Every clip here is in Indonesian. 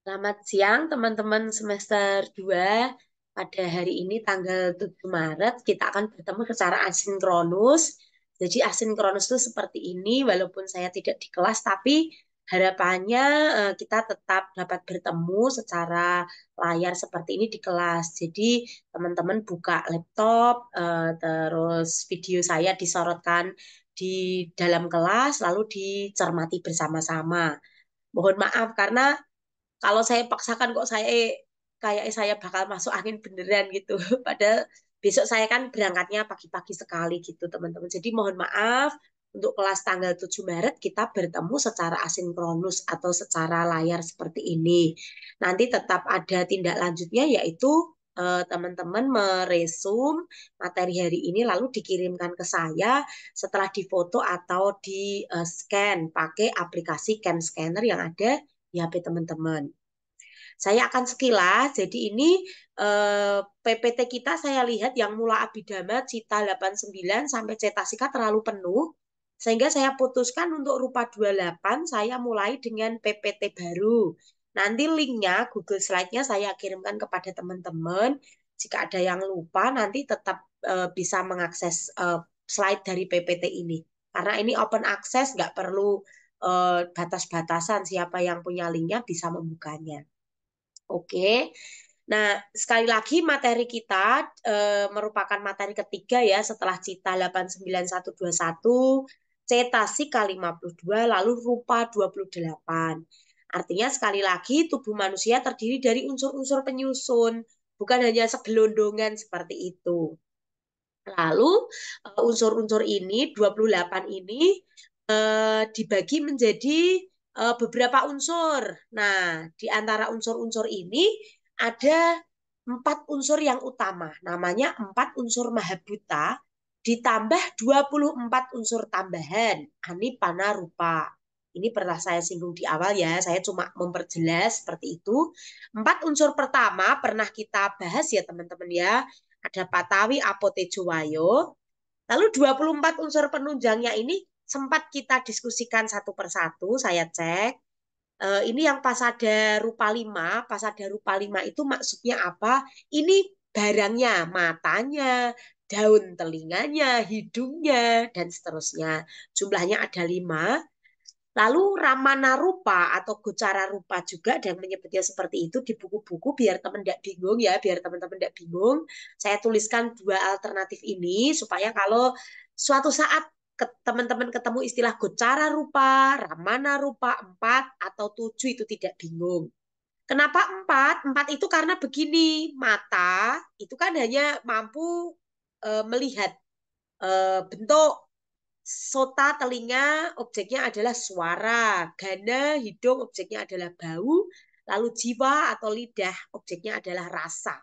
Selamat siang teman-teman semester 2. Pada hari ini tanggal 7 Maret kita akan bertemu secara asinkronus. Jadi asinkronus itu seperti ini, walaupun saya tidak di kelas, tapi harapannya kita tetap dapat bertemu secara layar seperti ini di kelas. Jadi teman-teman buka laptop, terus video saya disorotkan di dalam kelas, lalu dicermati bersama-sama. Mohon maaf karena kalau saya paksakan kok kayak saya bakal masuk angin beneran gitu. Padahal besok saya kan berangkatnya pagi-pagi sekali gitu teman-teman. Jadi mohon maaf untuk kelas tanggal 7 Maret kita bertemu secara asinkronus atau secara layar seperti ini. Nanti tetap ada tindak lanjutnya yaitu teman-teman meresum materi hari ini lalu dikirimkan ke saya setelah difoto atau di scan pakai aplikasi Can Scanner yang ada di HP teman-teman. Saya akan sekilas, jadi ini PPT kita saya lihat yang Mula Abhidhamma Cita 89 sampai Cetasika terlalu penuh, sehingga saya putuskan untuk rupa 28, saya mulai dengan PPT baru. Nanti linknya, Google Slide-nya saya kirimkan kepada teman-teman. Jika ada yang lupa, nanti tetap bisa mengakses slide dari PPT ini. Karena ini open access, nggak perlu batas-batasan, siapa yang punya linknya bisa membukanya. Oke. Nah, sekali lagi materi kita merupakan materi ketiga ya setelah Cita 89121, Cetasik K52, lalu Rupa 28. Artinya sekali lagi tubuh manusia terdiri dari unsur-unsur penyusun, bukan hanya segelondongan seperti itu. Lalu unsur-unsur ini 28 ini dibagi menjadi beberapa unsur. Nah, di antara unsur-unsur ini ada 4 unsur yang utama. Namanya 4 unsur Mahabhuta ditambah 24 unsur tambahan. Ani, Pana, Rupa. Ini pernah saya singgung di awal ya, saya cuma memperjelas seperti itu. 4 unsur pertama pernah kita bahas ya teman-teman ya. Ada Patawi, Apotejo, Wayo. Lalu 24 unsur penunjangnya ini sempat kita diskusikan satu persatu, saya cek. Ini yang pasada rupa 5, pasada rupa 5 itu maksudnya apa? Ini barangnya, matanya, daun telinganya, hidungnya, dan seterusnya. Jumlahnya ada 5. Lalu Ramana Rupa atau Gocara Rupa juga dan menyebutnya seperti itu di buku-buku biar teman tidak bingung ya, biar teman-teman tidak bingung. Saya tuliskan 2 alternatif ini supaya kalau suatu saat teman-teman ketemu istilah Gocara Rupa, Ramana Rupa 4 atau 7 itu tidak bingung. Kenapa 4? 4 itu karena begini, mata itu kan hanya mampu melihat bentuk. Sota telinga objeknya adalah suara, gana hidung objeknya adalah bau, lalu jiwa atau lidah objeknya adalah rasa.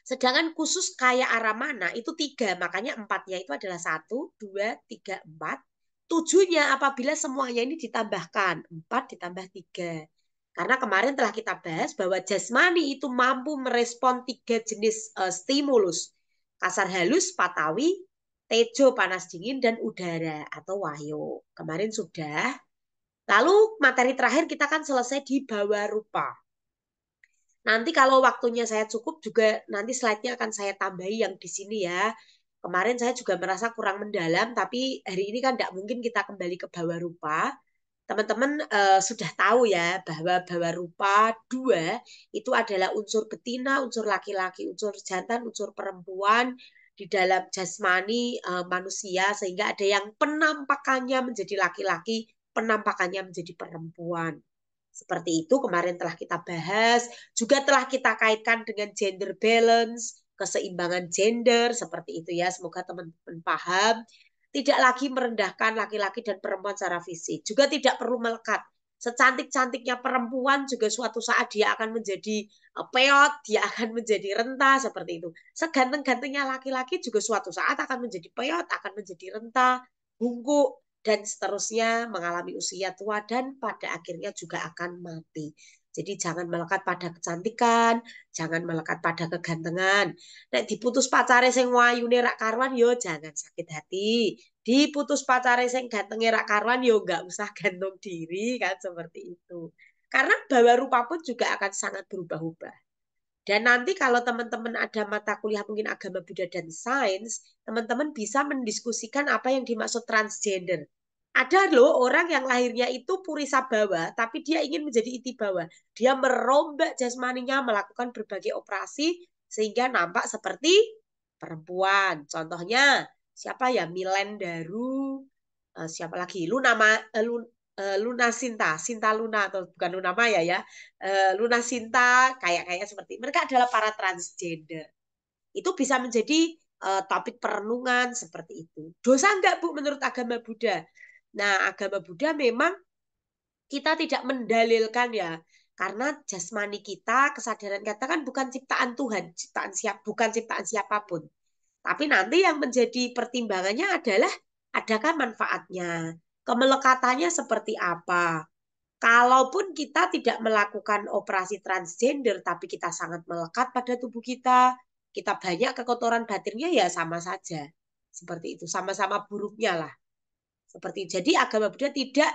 Sedangkan khusus kaya aramana itu 3, makanya 4-nya itu adalah 1, 2, 3, 4. 7-nya apabila semuanya ini ditambahkan, 4 ditambah 3. Karena kemarin telah kita bahas bahwa jasmani itu mampu merespon 3 jenis stimulus. Kasar halus, patawi, tejo panas dingin, dan udara atau wahyu. Kemarin sudah. Lalu materi terakhir kita kan selesai di bawah rupa. Nanti kalau waktunya saya cukup juga nanti slide-nya akan saya tambahi yang di sini ya. Kemarin saya juga merasa kurang mendalam, tapi hari ini kan tidak mungkin kita kembali ke bawah rupa. Teman-teman sudah tahu ya bahwa bawah rupa 2 itu adalah unsur betina, unsur laki-laki, unsur jantan, unsur perempuan di dalam jasmani manusia sehingga ada yang penampakannya menjadi laki-laki, penampakannya menjadi perempuan. Seperti itu kemarin telah kita bahas, juga telah kita kaitkan dengan gender balance, keseimbangan gender, seperti itu ya. Semoga teman-teman paham. Tidak lagi merendahkan laki-laki dan perempuan secara fisik. Juga tidak perlu melekat. Secantik-cantiknya perempuan juga suatu saat dia akan menjadi peot, dia akan menjadi renta, seperti itu. Seganteng-gantengnya laki-laki juga suatu saat akan menjadi peot, akan menjadi renta, bungkuk, dan seterusnya mengalami usia tua dan pada akhirnya juga akan mati. Jadi jangan melekat pada kecantikan, jangan melekat pada kegantengan. Nek diputus pacare sing wayune rak karuan yo jangan sakit hati. Diputus pacare sing gantenge rak karuan yo enggak usah gantung diri kan seperti itu. Karena bahwa rupa pun juga akan sangat berubah-ubah. Dan nanti kalau teman-teman ada mata kuliah mungkin agama Buddha dan sains, teman-teman bisa mendiskusikan apa yang dimaksud transgender. Ada loh orang yang lahirnya itu Purisa Bawa, tapi dia ingin menjadi Iti Bawa. Dia merombak jasmaninya, melakukan berbagai operasi, sehingga nampak seperti perempuan. Contohnya, siapa ya? Milen Daru, siapa lagi? Luna Sinta, Sinta Luna atau bukan Luna Maya ya. Luna Sinta kayak seperti mereka adalah para transgender. Itu bisa menjadi topik perenungan seperti itu. Dosa enggak Bu menurut agama Buddha? Nah, agama Buddha memang kita tidak mendalilkan ya. Karena jasmani kita, kesadaran kita kan bukan ciptaan Tuhan, bukan ciptaan siapapun. Tapi nanti yang menjadi pertimbangannya adalah adakah manfaatnya, kemelekatannya seperti apa. Kalaupun kita tidak melakukan operasi transgender, tapi kita sangat melekat pada tubuh kita banyak kekotoran batinnya ya sama saja. Seperti itu, sama-sama buruknya lah. Seperti itu. Jadi agama Buddha tidak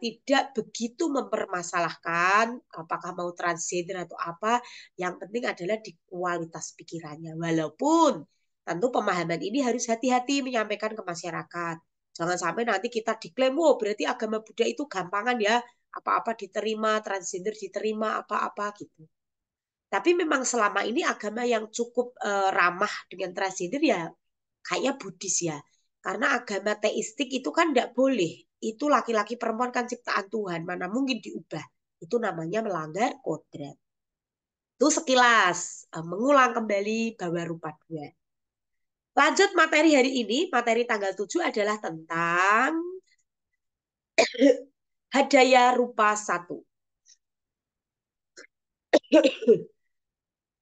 tidak begitu mempermasalahkan apakah mau transgender atau apa. Yang penting adalah di kualitas pikirannya. Walaupun tentu pemahaman ini harus hati-hati menyampaikan ke masyarakat. Jangan sampai nanti kita diklaim, oh berarti agama Buddha itu gampangan ya, apa-apa diterima, transgender diterima, apa-apa gitu. Tapi memang selama ini agama yang cukup ramah dengan transgender ya kayaknya Buddhis ya. Karena agama teistik itu kan tidak boleh. Itu laki-laki perempuan kan ciptaan Tuhan. Mana mungkin diubah. Itu namanya melanggar kodrat. Itu sekilas. Mengulang kembali bahwa rupa dua. Lanjut materi hari ini. Materi tanggal 7 adalah tentang hadaya rupa 1.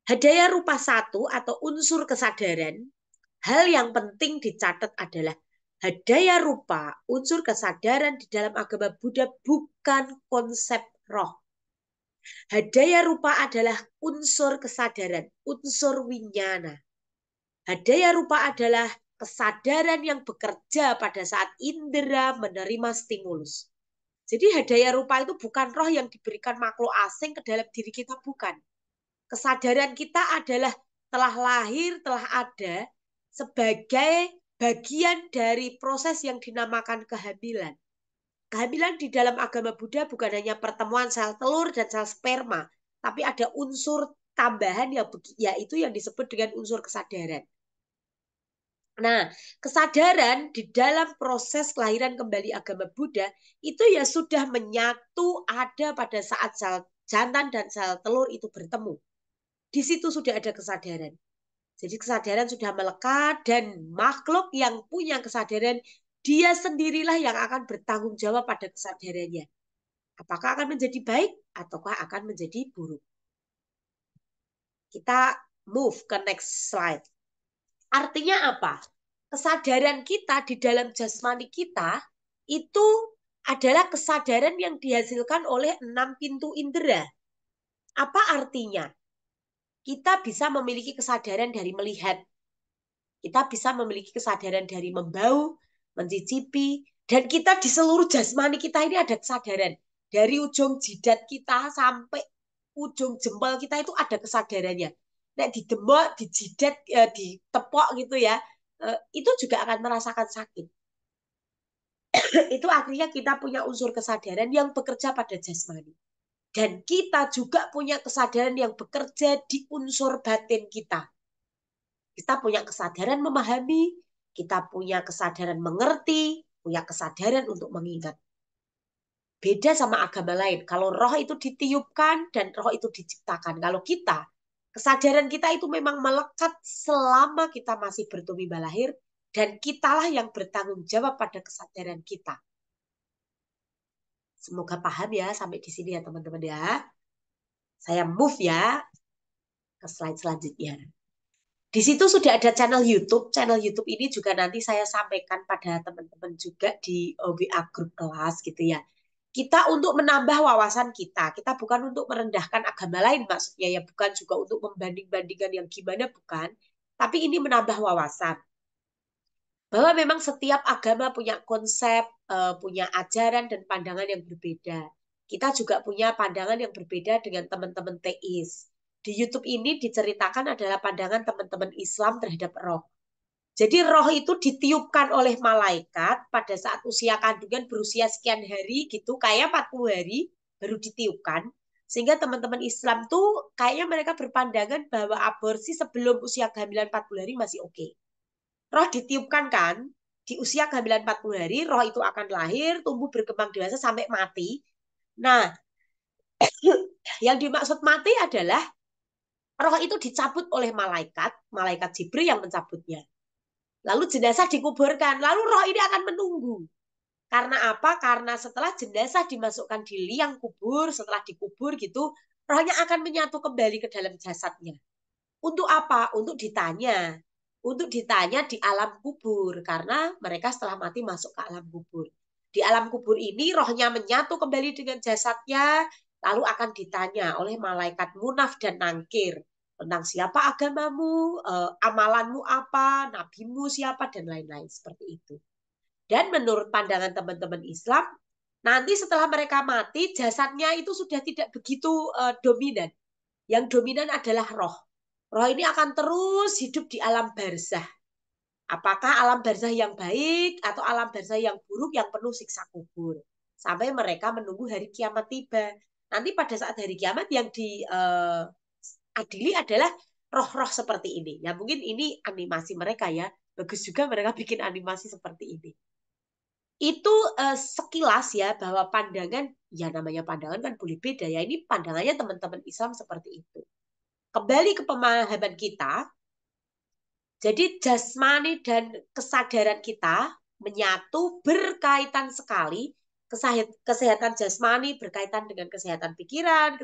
Hadaya rupa 1 atau unsur kesadaran. Hal yang penting dicatat adalah hadaya rupa, unsur kesadaran di dalam agama Buddha bukan konsep roh. Hadaya rupa adalah unsur kesadaran, unsur winyana. Hadaya rupa adalah kesadaran yang bekerja pada saat indera menerima stimulus. Jadi hadaya rupa itu bukan roh yang diberikan makhluk asing ke dalam diri kita, bukan. Kesadaran kita adalah telah lahir, telah ada sebagai bagian dari proses yang dinamakan kehamilan. Kehamilan di dalam agama Buddha bukan hanya pertemuan sel telur dan sel sperma, tapi ada unsur tambahan yaitu yang disebut dengan unsur kesadaran. Nah, kesadaran di dalam proses kelahiran kembali agama Buddha itu ya sudah menyatu ada pada saat sel jantan dan sel telur itu bertemu. Di situ sudah ada kesadaran. Jadi kesadaran sudah melekat dan makhluk yang punya kesadaran, dia sendirilah yang akan bertanggung jawab pada kesadarannya. Apakah akan menjadi baik ataukah akan menjadi buruk. Kita move ke next slide. Artinya apa? Kesadaran kita di dalam jasmani kita itu adalah kesadaran yang dihasilkan oleh 6 pintu indera. Apa artinya? Kita bisa memiliki kesadaran dari melihat. Kita bisa memiliki kesadaran dari membau, mencicipi, dan kita di seluruh jasmani kita ini ada kesadaran. Dari ujung jidat kita sampai ujung jempol kita itu ada kesadarannya. Nek didemok, dijidat, ditepok gitu ya, itu juga akan merasakan sakit. Itu artinya kita punya unsur kesadaran yang bekerja pada jasmani. Dan kita juga punya kesadaran yang bekerja di unsur batin kita. Kita punya kesadaran memahami, kita punya kesadaran mengerti, punya kesadaran untuk mengingat. Beda sama agama lain. Kalau roh itu ditiupkan dan roh itu diciptakan. Kalau kita, kesadaran kita itu memang melekat selama kita masih bertumbuh lahir dan kitalah yang bertanggung jawab pada kesadaran kita. Semoga paham ya sampai di sini ya teman-teman ya. Saya move ya ke slide selanjutnya. Di situ sudah ada channel YouTube. Channel YouTube ini juga nanti saya sampaikan pada teman-teman juga di WA grup kelas gitu ya. Kita untuk menambah wawasan kita. Kita bukan untuk merendahkan agama lain maksudnya ya. Bukan juga untuk membanding-bandingkan yang gimana, bukan. Tapi ini menambah wawasan. Bahwa memang setiap agama punya konsep, punya ajaran dan pandangan yang berbeda. kita juga punya pandangan yang berbeda dengan teman-teman teis. Di YouTube ini diceritakan adalah pandangan teman-teman Islam terhadap roh. Jadi roh itu ditiupkan oleh malaikat pada saat usia kandungan berusia sekian hari gitu, kayak 40 hari baru ditiupkan. Sehingga teman-teman Islam tuh kayaknya mereka berpandangan bahwa aborsi sebelum usia kehamilan 40 hari masih oke. Roh ditiupkan kan, di usia kehamilan 40 hari, roh itu akan lahir, tumbuh berkembang dewasa sampai mati. Nah, yang dimaksud mati adalah roh itu dicabut oleh malaikat, malaikat Jibril yang mencabutnya. Lalu jenazah dikuburkan, lalu roh ini akan menunggu. Karena apa? Karena setelah jenazah dimasukkan di liang kubur, setelah dikubur gitu, rohnya akan menyatu kembali ke dalam jasadnya. Untuk apa? Untuk ditanya. Untuk ditanya di alam kubur. Karena mereka setelah mati masuk ke alam kubur. Di alam kubur ini rohnya menyatu kembali dengan jasadnya, lalu akan ditanya oleh malaikat Munaf dan Nangkir tentang siapa agamamu, amalanmu apa, nabimu siapa, dan lain-lain seperti itu. Dan menurut pandangan teman-teman Islam, nanti setelah mereka mati, jasadnya itu sudah tidak begitu dominan. Yang dominan adalah roh. Roh ini akan terus hidup di alam barzah. Apakah alam barzah yang baik atau alam barzah yang buruk yang penuh siksa kubur. Sampai mereka menunggu hari kiamat tiba. Nanti pada saat hari kiamat yang diadili adalah roh-roh seperti ini. Ya mungkin ini animasi mereka ya. Bagus juga mereka bikin animasi seperti ini. Itu sekilas ya bahwa pandangan, ya namanya pandangan kan boleh beda ya. Ini pandangannya teman-teman Islam seperti itu. Kembali ke pemahaman kita, jadi jasmani dan kesadaran kita menyatu berkaitan sekali. Kesehatan jasmani berkaitan dengan kesehatan pikiran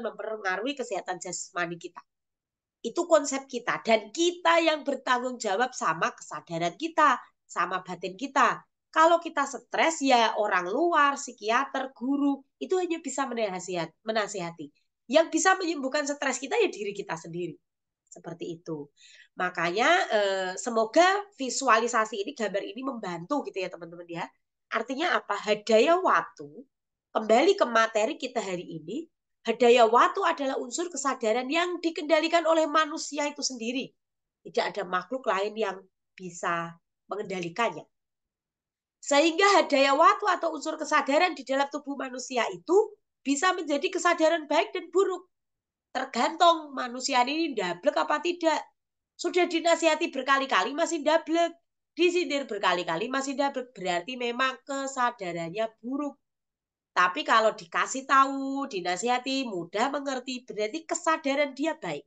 mempengaruhi kesehatan jasmani kita. Itu konsep kita. Dan kita yang bertanggung jawab sama kesadaran kita, sama batin kita. Kalau kita stres, ya orang luar, psikiater, guru, itu hanya bisa menasihati. Yang bisa menyembuhkan stres kita ya diri kita sendiri. Seperti itu. Makanya semoga visualisasi ini, gambar ini membantu gitu ya teman-teman ya. Artinya apa? Hadaya watu, kembali ke materi kita hari ini, hadaya watu adalah unsur kesadaran yang dikendalikan oleh manusia itu sendiri. Tidak ada makhluk lain yang bisa mengendalikannya. Sehingga hadaya watu atau unsur kesadaran di dalam tubuh manusia itu bisa menjadi kesadaran baik dan buruk. Tergantung manusia ini dablek apa tidak. Sudah dinasihati berkali-kali masih dablek. Disindir berkali-kali masih dablek. Berarti memang kesadarannya buruk. Tapi kalau dikasih tahu, dinasihati, mudah mengerti, berarti kesadaran dia baik.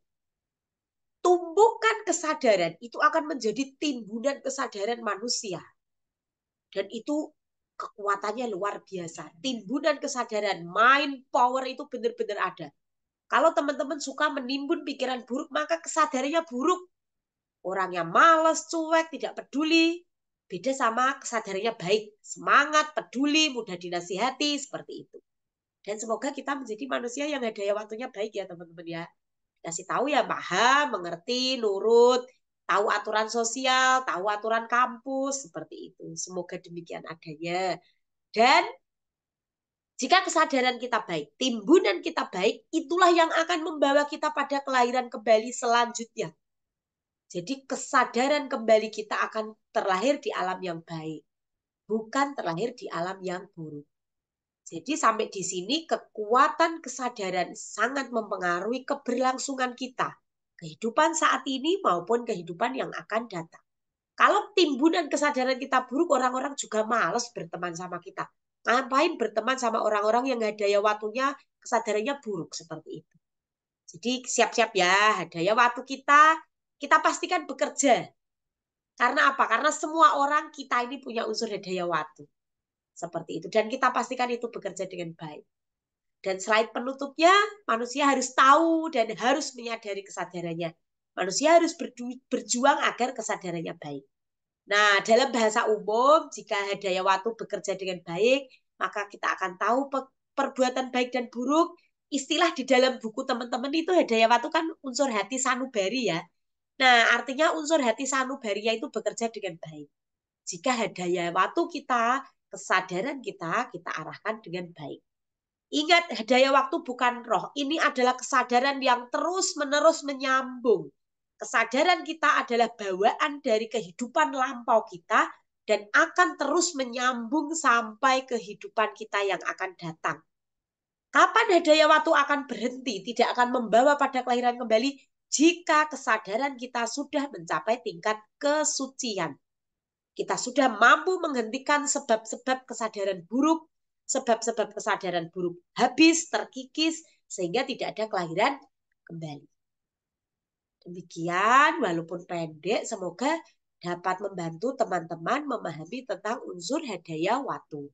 Tumbuhkan kesadaran, itu akan menjadi timbunan kesadaran manusia. Dan itu kekuatannya luar biasa. Timbunan kesadaran, mind power itu benar-benar ada. Kalau teman-teman suka menimbun pikiran buruk, maka kesadarannya buruk. Orangnya malas, cuek, tidak peduli. Beda sama kesadarannya baik. Semangat, peduli, mudah dinasihati, seperti itu. Dan semoga kita menjadi manusia yang daya waktunya baik ya teman-teman ya. Kasih tahu ya, paham, mengerti, nurut, tahu aturan sosial, tahu aturan kampus, seperti itu. Semoga demikian adanya. Dan jika kesadaran kita baik, timbunan kita baik, itulah yang akan membawa kita pada kelahiran kembali selanjutnya. Jadi kesadaran kembali kita akan terlahir di alam yang baik, bukan terlahir di alam yang buruk. Jadi sampai di sini kekuatan kesadaran sangat mempengaruhi keberlangsungan kita. Kehidupan saat ini maupun kehidupan yang akan datang. Kalau timbunan kesadaran kita buruk, orang-orang juga malas berteman sama kita. Ngapain berteman sama orang-orang yang hadaya watunya kesadarannya buruk seperti itu. Jadi siap-siap ya, hadaya watu kita pastikan bekerja. Karena apa? Karena semua orang kita ini punya unsur hadaya watu. Seperti itu. Dan kita pastikan itu bekerja dengan baik. Dan selain penutupnya, manusia harus tahu dan harus menyadari kesadarannya. Manusia harus berjuang agar kesadarannya baik. Nah, dalam bahasa umum, jika hadaya watu bekerja dengan baik, maka kita akan tahu perbuatan baik dan buruk. Istilah di dalam buku teman-teman itu hadaya watu kan unsur hati sanubari ya. Nah, artinya unsur hati sanubarinya itu bekerja dengan baik. Jika hadaya watu kita, kesadaran kita arahkan dengan baik. Ingat, hadaya waktu bukan roh. Ini adalah kesadaran yang terus-menerus menyambung. Kesadaran kita adalah bawaan dari kehidupan lampau kita dan akan terus menyambung sampai kehidupan kita yang akan datang. Kapan hadaya waktu akan berhenti, tidak akan membawa pada kelahiran kembali jika kesadaran kita sudah mencapai tingkat kesucian. Kita sudah mampu menghentikan sebab-sebab kesadaran buruk, sebab-sebab kesadaran buruk habis, terkikis, sehingga tidak ada kelahiran kembali. Demikian, walaupun pendek, semoga dapat membantu teman-teman memahami tentang unsur hadaya watu.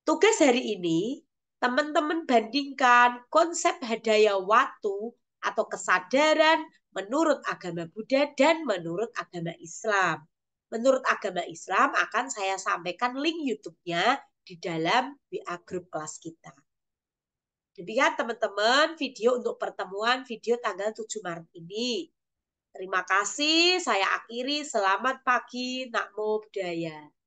Tugas hari ini, teman-teman bandingkan konsep hadaya watu atau kesadaran menurut agama Buddha dan menurut agama Islam. Menurut agama Islam akan saya sampaikan link YouTube-nya di dalam WA Group kelas kita. Demikian teman-teman video untuk pertemuan video tanggal 7 Maret ini. Terima kasih, saya akhiri. Selamat pagi, Namo Buddhaya.